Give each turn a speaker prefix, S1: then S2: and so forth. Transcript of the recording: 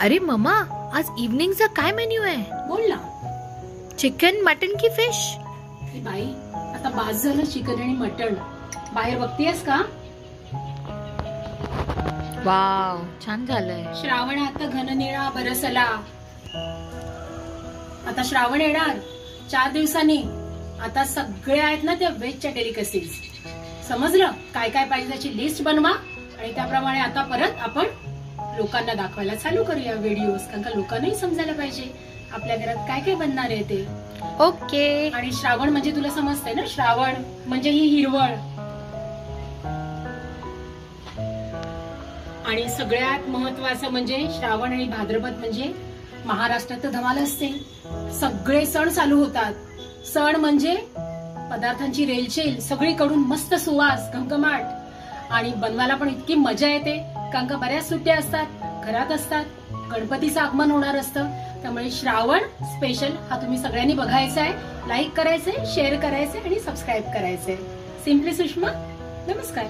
S1: अरे मम्मा, आज इव्हनिंगचा काय मेन्यू आहे?
S2: बोल ना.
S1: चिकन, मटन की फिश?
S2: हे बाई, आता बास झालं चिकन आणि मटण. बाहेर बघतेस का?
S1: वाव, छान झालंय.
S2: श्रावण आता घननिळा बरसला. आता श्रावण येणार 4 दिवसांनी. आता सगळे आहेत ना त्या व्हेजच्या डेलिकसीज. समजलं? काय काय पाहिजे त्याची लिस्ट बनवा आणि त्याप्रमाणे आता परत आपण लोकांना दाखवायला चालू करूया व्हिडिओज. कारण का लोकांनाही समजायला पाहिजे आपल्या घरात काय काय बनणार आहे ते.
S1: ओके.
S2: आणि श्रावण म्हणजे तुला समजतंय ना, श्रावण म्हणजे ही हिरवळ. आणि सगळ्यात महत्वाचं म्हणजे श्रावण आणि भाद्रपद म्हणजे महाराष्ट्रात तर धमाल असते. सगळे सण चालू होतात. सण म्हणजे पदार्थांची रेलचेल, सगळीकडून मस्त सुवास, घमघमाट. आणि बनवायला पण इतकी मजा येते कारण का बऱ्याच सुट्ट्या असतात, घरात असतात, गणपतीचं आगमन होणार असतं. त्यामुळे श्रावण स्पेशल हा तुम्ही सगळ्यांनी बघायचा आहे, लाईक करायचंय, शेअर करायचंय आणि सबस्क्राईब करायचंय. सिम्पली सुषमा, नमस्कार.